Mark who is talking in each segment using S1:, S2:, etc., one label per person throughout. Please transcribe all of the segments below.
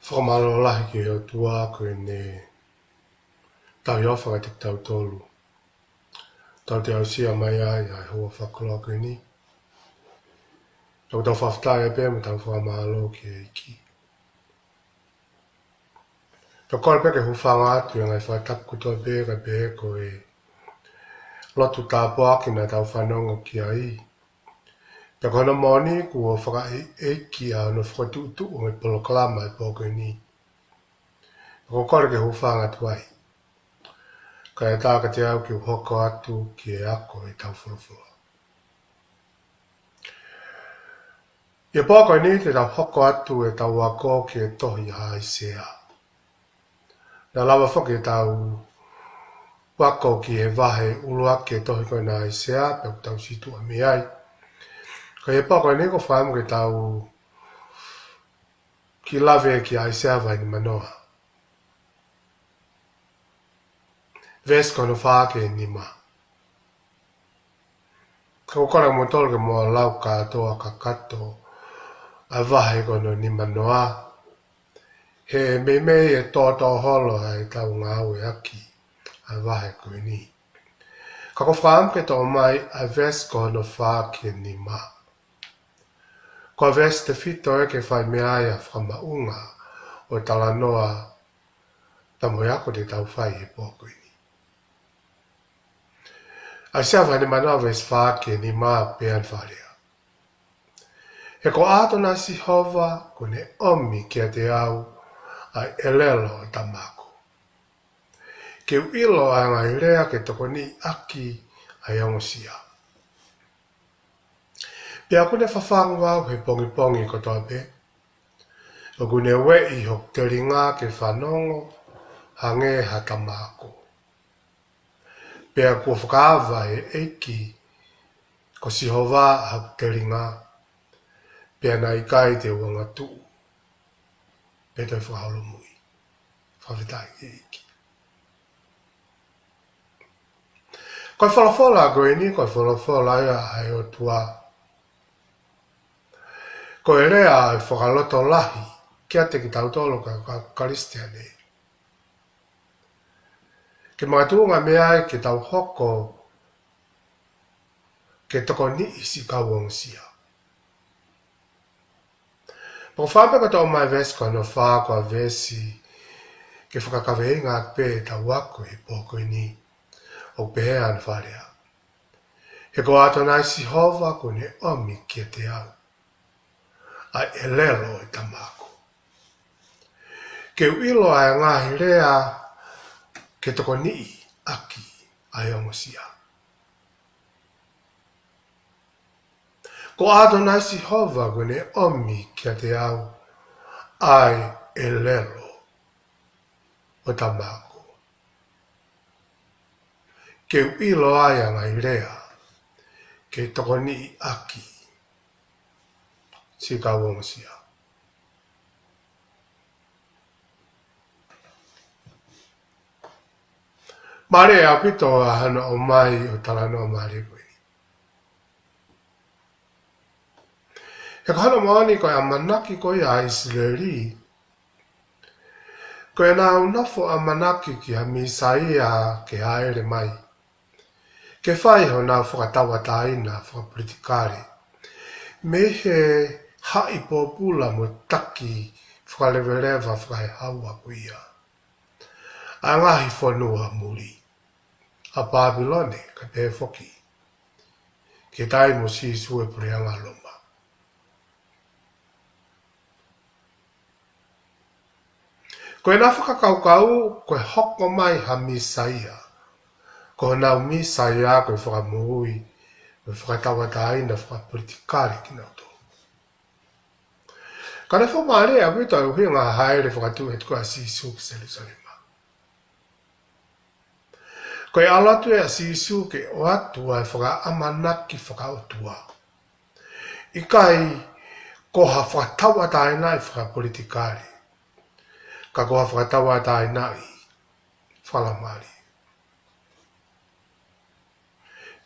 S1: Whakamalola ki o tua koe ne tau ia whakatik tau tolu. Tau te au sia mai ai ai hoa whakaloa koe ni. Tau tau whaftai e pēma tau whakamalo ki e iki. Tau kore peke hufanga atu e ngai whataku kutoa pēka pē koe lotu tāpua ki na tau whanongo ki ai. Te kona moni kua whaka eiki a no whakatutu o me poloklama e pō koe ni. Ko kore ke hufanga atu ai. Kaya tāka te au ki hoko atu ki e ako e tau whulawhula. Ia pōko ni te tau hoko atu e tau wako ki e tohi hai sea. Nā lawa whoki e tau wako ki e wahe ulua ki e tohi koe nā hai sea, pe tau situ a me ai. Kaya pōko ni ko whaimu ke tau ki lave ki hai sea vai ni manoa. Ves kono whake ni ma. Ko kora mo tolu ke mo lau katoa ka kato a wahe kono ni manoa. He me e tōtō holo ai tau ngāu e aki a wahe koe ni. Ka ko whaamke tō mai a ves kono whake ni ma. Ko ves te whito e ke whai mea ia whamaunga o tala noa tamo ako te tau whai e pōko ni. A sea whai ni manoa ves whake ni ma pean wharea. He ko ato na si hova ko ne omi kia te au ai elelo o tamako. Ke uilo a ngai rea ke toko ni aki ai ongosia. Pea kune whawhangu au he pongi pongi ko tope. O kune we i hok te ringa ke whanongo hange ha tamako. Pea kua whakaawa e eiki ko si hova ha te ringa. Pea na ikai te uanga tuu. Pea toi whakaholo mui. Whawhetai e eiki. Koe whalafola koe ni, koe whalafola ia ai o tua. Koe rea ai whakaloto lahi, kia te ki tautolo ka karistiane. Ke mga tuunga mea ai ke tau hoko, ke toko ni isi kauongsia. Pako whapeka tau mai vesi koe no whākoa vesi, ke whakakawei ngā pē tau wako e pōkoe ni. O pehea an wharea. He ko ato nai si hova ko ne omi kia te au. Ai elelo e tamako. Ke uilo ai ngahi rea ke toko nii aki ai ongosia. Ko ato nai si hova ko ne omi kia te au. Ai elelo o tamako. Ke uilo ai ngai rea, ke toko ni aki, si ka wongsia. Mare a pito a hana o mai o talano o mare koe. He ka hana maani koe a manaki koe a Israeli, koe nā unafo a manaki ki ha misaia ke haere mai. Ke whai ho nā whakatawa tāina whakapolitikare. Me he hai pōpula mo taki whakalewerewa whakahe haua kuia. A ngahi whanua muri. A Babylone ka pē whoki. Ke tai mo si sue pureanga loma. Koe nā whakakaukau koe hoko mai ha misaia. Ko nau misaia koe whakamui, koe whakatawa tāina whakapolitikare ki nau tō. Kana whamare a wito au hui ngā haere whakatu he tuku a Sisu ki Jerusalema. Koe alatu e a Sisu ke o atu ai whakaamanaki whakaotua. Ikai ko ha whakatawa tāina i whakapolitikare. Ka ko ha whakatawa tāina i whalamari.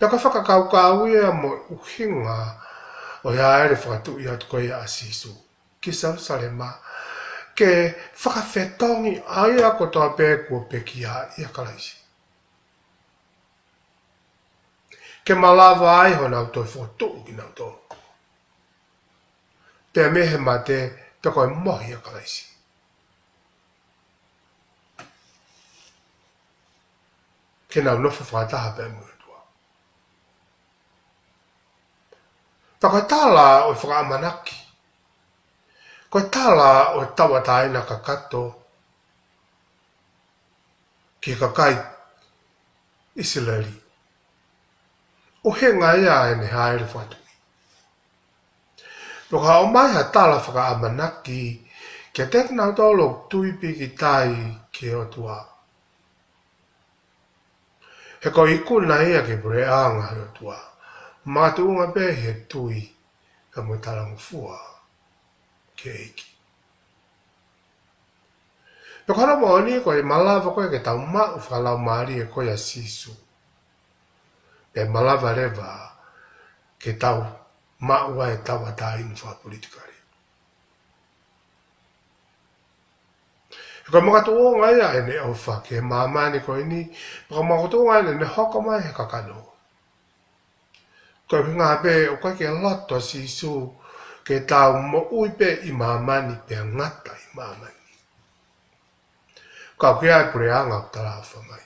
S1: Peka whakakaukau ia mo uhinga o ia ere whakatu i atu koe a Sisu. Ki Jerusalema, ke whakawhetongi ai ako toa pē kua peki a ia kalaisi. Ke malawa ai ho nau toi whotu ki nau tō. Pea mehe ma te koe mohi ia kalaisi. Ke nau nofu whakataha pē mua tua. Pa koe tāla o whakaamanaki. Koe tāla o tawataina ka kato ki kakai Israeli. O he ngaia e ne haere whatu. Toka o mai ha tāla whakaamanaki kia tekna tolo tuipi ki tai ki o tua. He ko ikuna ia ki pure anga he o tua. Mātu unga pē he tui ka mo tarangu fua ki eiki. Pe kora mo ni ko e malawa koe ke tau mau whalau maari e koe a sisu. Pe malawa rewa ke tau mau e tau a tainu wha politikari. E koe makatu o ngai a ene au wha ke mamani koe ni, paka makatu o ngai ne hoko mai he kakano. Koe ngā pe o koe ke loto sisu ke tau mo ui pe i mamani pe ngata i mamani. Ka kia e pure anga o tala awha mai.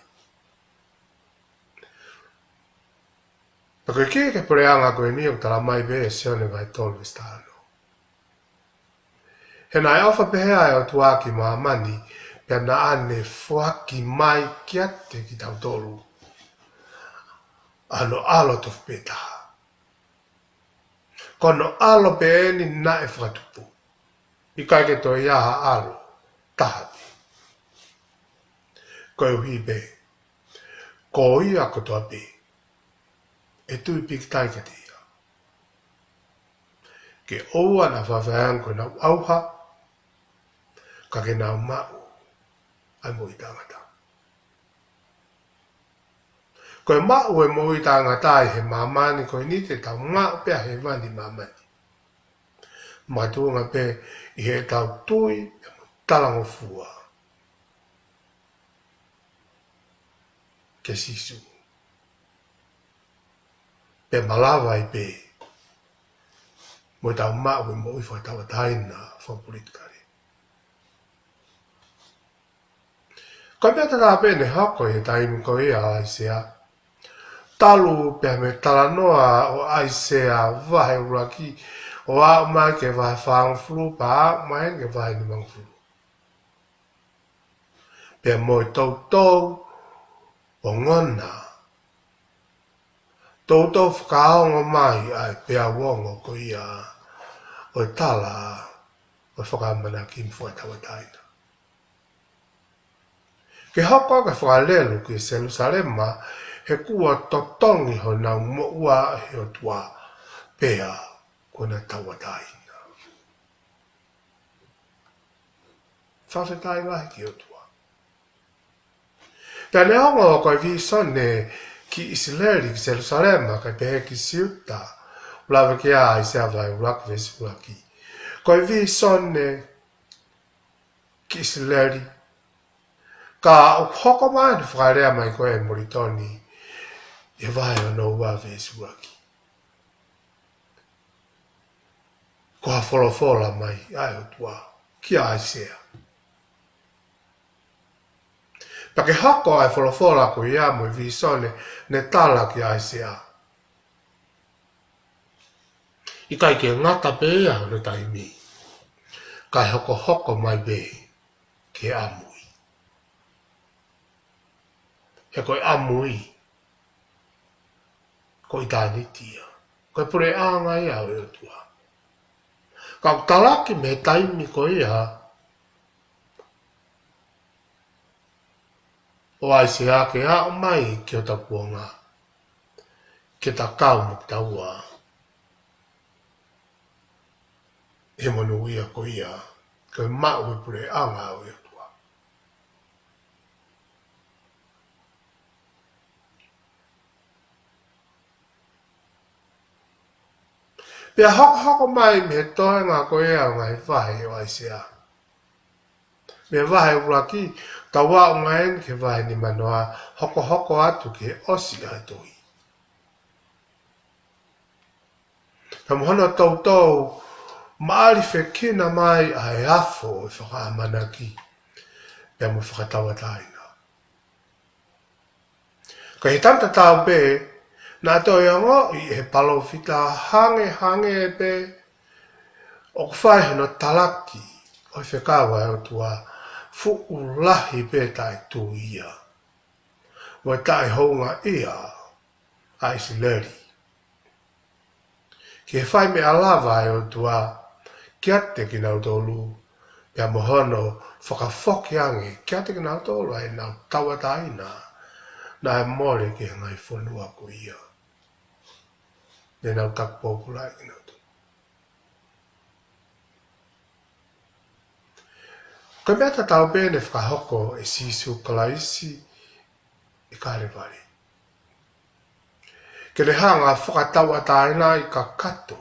S1: Pa koe kia ke pure anga koe ni o tala mai be e seone vai tolu vistano. He nai awha pehea e o tuaki maamani pe na ane fuaki mai kia te ki tau tolu. Ano alo tof petaha. Kono alo pe eni na e whakatupu. I kai ke toi iaha alo tahapi. Koe uhi be. Ko ia kotoa be. E tui piki taika te ia. Ke oua na whawheang koe nau auha. Ka ke nau mau. Ai mo i tangata. Koe mau e mo i tangata i he mamani koe ni te tau mau pia he vani mamani. Matunga pe i he tau tui e mo talango fua. Ke sisu. Pe malawa i pe. Mo tau mau e mo i whatawa taina whapolitikari. Koe pia taka pe ne hako i he tainu koe a aisea. Talu pe me talanoa o aisea vahe uraki. O a mai ke vahe whaangfulu pa a mai ke vahe ni mangfulu. Pe mo i tau o ngona. Tau whakaongo mai ai pea wongo ko ia o tala o whakamana ki mwhatawa taina. Ke hoko ka whakalelu ki Jerusalema he kua totongi ho nau moua he o tua pea kona tawa taina. Whawhetai wahi ki o tua. Tane hongo o koe visone ki Israeli ki Jerusalema kai pehe ki siuta. Ulawa ki a i sea vai urak vesi uraki. Koe visone ki Israeli. Ka hoko mai ni whakarea mai koe e moritoni. E vai o no ua vesi uraki. Koha wholofola mai ai o tua. Ki a i sea. Pake hako ai wholofola ko ia mo i visone ne tala ki ai sea. I kai ke ngata pe ia o ne taimi. Kai hoko mai be ke amui. He koe amui. Ko i tānitia. Koe pure anga ia o e tua. Kau talaki me taimi ko ia. O ai se ake a mai ki o tapuanga. Ke ta kau mo ki taua. He monu ia ko ia. Koe mau e pure anga o e tua. Pea hoko mai me toenga ko ia o ngai whahe o ai se a. Me vahe uraki, tawa ungaen ke vahe ni manoa hoko atu ke osi atoi. Tamuhana tau maari whekina mai a e afo e whakaamanaki. Pea mo whakatawa taina. Ka he tanta tau pe, nā tau i ango i he palo whita hange e pe, o kwhai hana talaki, o i whekawa e o tua, fuku lahi pe tai tu ia. Wa tai hounga ia, a isi leri. Ki he whai me alava e o tua, kia te ki nau tolu, pia mohono whakafoki ange, kia te ki nau tolu ai nau tawa taina, na e more ki ngai whanua ko ia. Ne nau takpopula i nau tolu. Ka mea ta tau pēne whakahoko e sisu kalaisi i karewari. Ke le hanga whakatawa taina i ka kato.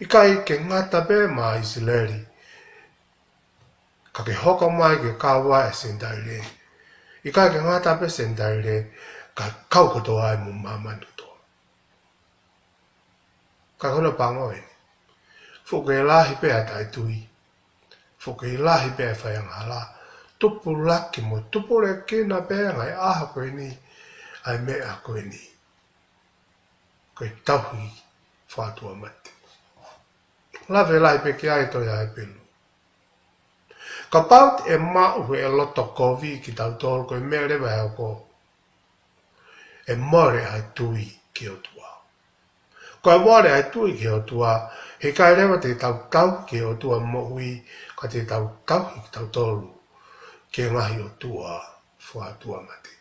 S1: I kai ke ngata pe ma Isileri. Ka ke hoko mai ke kawa e sendaire. I kai ke ngata pe sendaire ka kau koto ai mu mamanu to. Ka kono pangoe. Fuke lahi pe atai tui. Fuke lahi pe whaiang hala. Tupu laki mo tupu le kina pe ngai aha koe ni. Ai mea koe ni. Koe tauhi whātua mate. Lawe lai pe ki ai toi ai pelu. Ka paut e mau e loto kovi ki tau tolu koe mea rewa e ko. E more ai tui ki o tua. Ko e more ai tui ki o tua, he kai rewa te tau ki o tua mohui, ka te tau ki tau tolu, ki ngahi o tua whātua mate.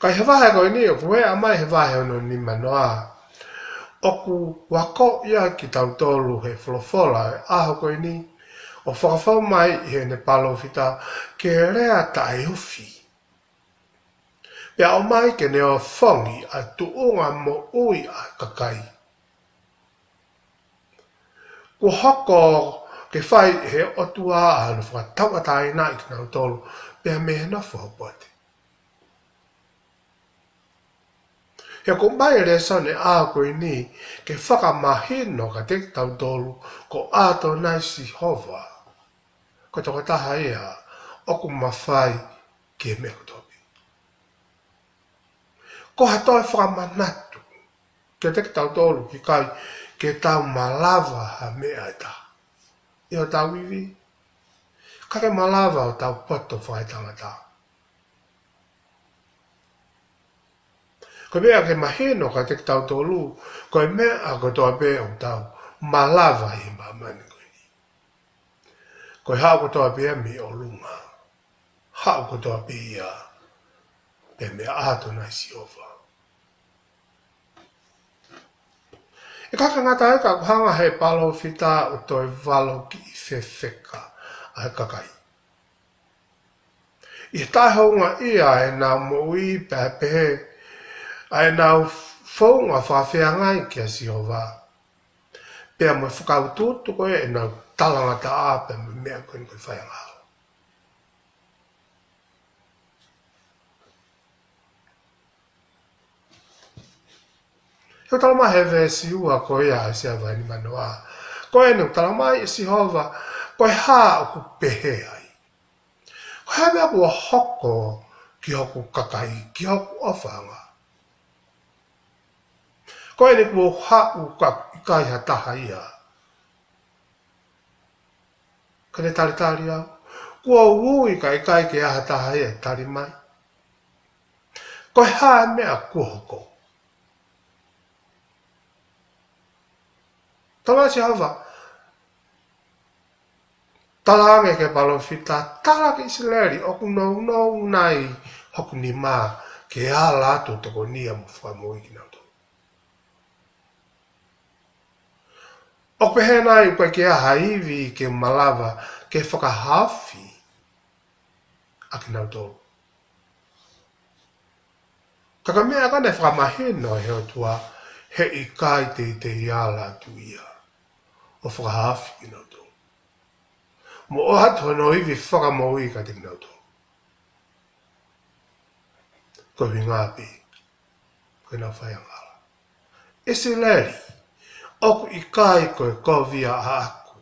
S1: Kai he wahe koe ni o kue amai he wahe ono ni manoa. Oku wako ia ki tau tolu he wholofola e aho koe ni. O whakawhau mai he ne palo whita ke rea ta e uwhi. Pea o mai ke neo whongi a tuunga mo ui a kakai. Ku hoko ke whai he otua a hana whakatawa taina i tau tolu pea me he nofo hopoate. He ko mai re sane a koe ni ke whakamahino ka te tau tolu ko ato nai si hova. Ko toko taha ea oku mawhai ke me kotopi. Ko hatoi whakamanatu ke te tau tolu ki kai ke tau malava ha mea e ta. I o tau iwi. Kake malava o tau poto whai tangata. Ko mea ke mahino ka te tau tolu, ko e mea a ko toa pe o tau malava i mamani koe ni. Ko e hao ko toa pe mi o lunga. Hao ko toa pe ia pe mea ato nai si ofa. E kaka ngata eka ku hanga he palo whita o toi valo ki i whewheka a he kakai. I tae honga ia e nā moui pehe ai nau whaunga whawhea ngai ki a Sihova. Pea mo whakaututu koe e nau talanga ta ape me mea koe ni koe whaianga hao. Heo talama he vesi ua koe a sia vai ni manoa. Koe ni talama i Sihova, koe haa o ku pehe ai. Koe haa mea kua hoko ki hoku kakai, ki hoku ofanga. Koe ni kua hau kai ha taha ia. Kene tari au. Kua ui kai ke aha taha ia tari mai. Koe haa mea kua hoko. Tala si hawa. Tala ange ke palo whita. Tala ki Isileri. Oku nou nai hoku ni maa. Ke ala atu toko nia mu whamui ki nau. O pehe nai koe ke aha iwi ke malava ke whakahawhi a ki nau tolu. Kaka mea kane whakamahino he o tua he I kai te iala tu ia. O whakahafi ki nau tō. Mo o hatu no iwi whakamoi ka te nau tō. Ko hui ngā pē. Ko nau whai angala. Ese leri. Oku I kai koe kovia a aku.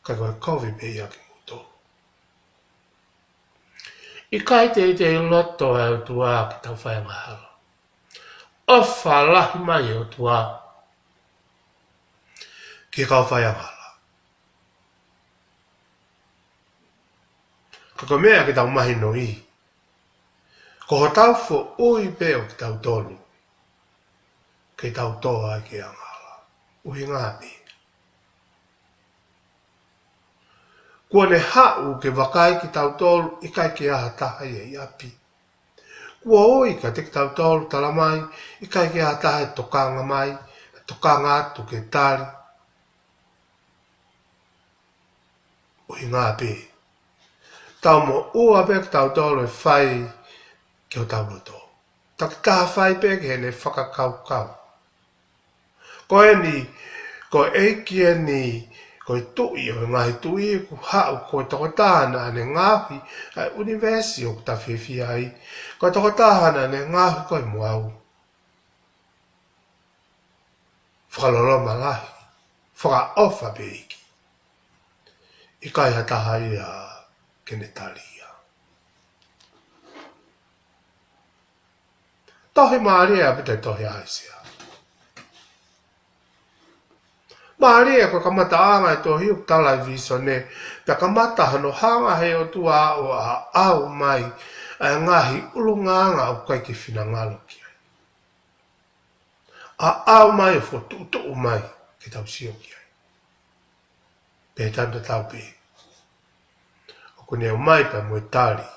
S1: Ka koe kovi pe ia ki mo tō. I kai te loto au tua ki tau whai angala. O whalahi mai o tua. Ki kau whai angala. Ka koe mea ki tau mahi no I. Ko ho tau fo ui pe o ki tau tolu. Ki tau toa ki angala. Ui ngā pe. Kua ne hau ke wakai ki tau tolu I kai ki aha taha I api. Kua oi ka te ki tau tolu tala mai I kai ki aha taha e tokanga mai, tokanga atu ke tari. Ui ngā pe. Tau mo ua pe ki tau tolu e whai ki o tau roto. Tak taha whai pe ki he ne whakakau kau. Ko e ni, ko eiki e ni, ko e tui o ngahi tui ku hau ko e toko tāna ane ngāhi ai universi o ta whiwhi ai. Ko e toko tāna ane ngāhi ko e muau. Whakalolo malahi, whaka ofa pe iki. I kai hataha ia kene talia. Tohi maaria pite tohi aisia. Maaria ko kamata anga e tohi uk talai viso ne, pia kamata hano hanga he o tua o a au mai, a ngahi ulunganga o kai ki whina ngalo ki ai. A au mai e fo tutu mai ki tau sio ki ai. Pe tanta tau pe. O kone o mai pa moe tari,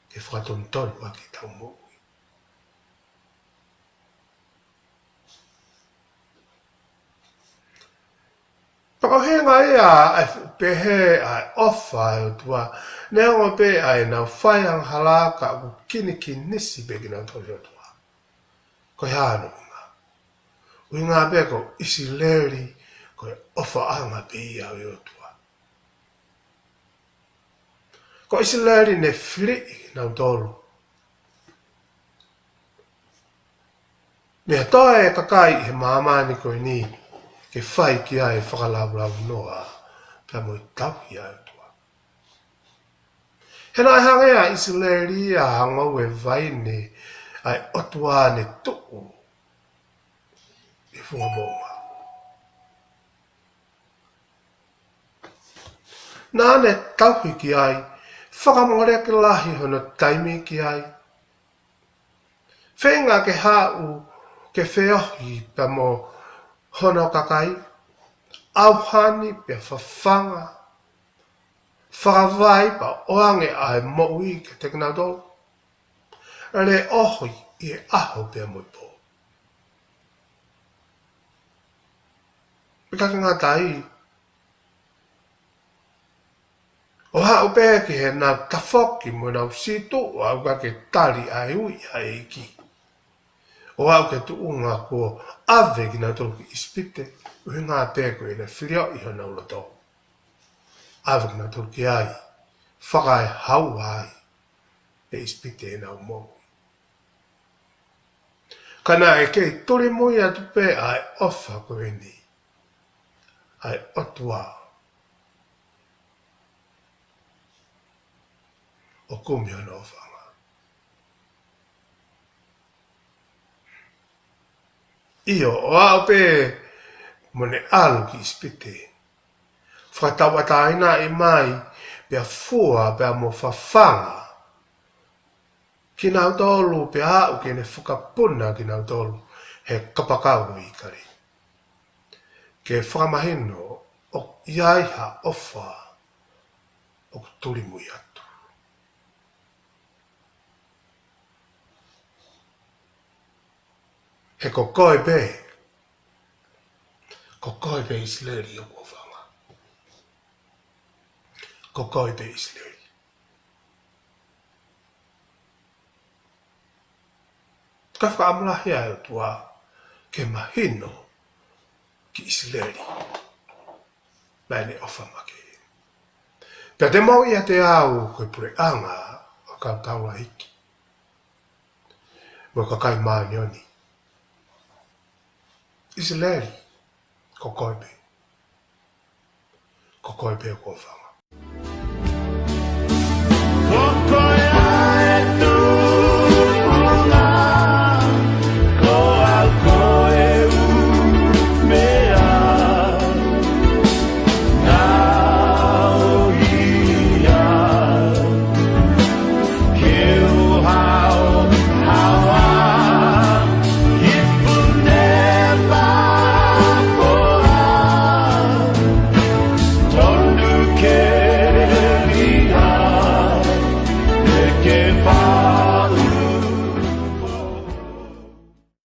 S1: ke whakatontonu a ki tau mo. Pako he ngai a pehe a ofa e o tua, ne o pe a e nau whaiang halaka o kini ki nisi pe ki nau tori o tua. Ko hano ngā. Ui ngā pe ko isi leri ko e ofa anga pe ia o tua. Ko isi leri ne whiri nau tolu. Mea toa e kakai he maamani ko ni, ke whai ki ai whakalaulau noa, pia mo I tauhi ai tua. He nai hangea isi leri a hangau e vaine, ai otua ne tuku, I funga monga. Nā ne tauhi ki ai, whakamorea ke lahi hono taimi ki ai. Whenga ke hau ke whiohi pa mo hono kakai, auhani pe whawhanga, whakawai pa oange ai moui ke te kanado, le ohoi I e aho pe mo po. Pika ki ngā tai, o hao pe ki he nā tawhoki mo nau situ o au ka ke tali ai ui ai iki. O au ke tuunga ko ave ki nā tolu ki ispite, ui ngā pe ko I na whirio I hona uloto. Ave ki nā tolu ki ai, whakai hau ai, e ispite e nau mou. Kana e kei tori mui atu pe ai ofa ko e ni, ai otua. O kumi hona ofanga. Io, o au pe, mone alu ki ispite. Whakatawataina I mai, pia fua pia mo whawhanga. Ki nau tolu pia hau ke ne whakapuna ki nau tolu, he kapakau I kari. Ke whakamahino, o iaiha ofa, o turi mui atu. He kokoi pe. Kokoi pe isleri o kofanga. Kokoi pe isleri. Ka whakamlahi ai o tua. ke mahino ki Isileli. Bane ofa make. Pea te mau ia te au koe pure anga o ka taua hiki. Mo ka kai maanioni. Isileli, ko koipe. Ko koipe o kofanga.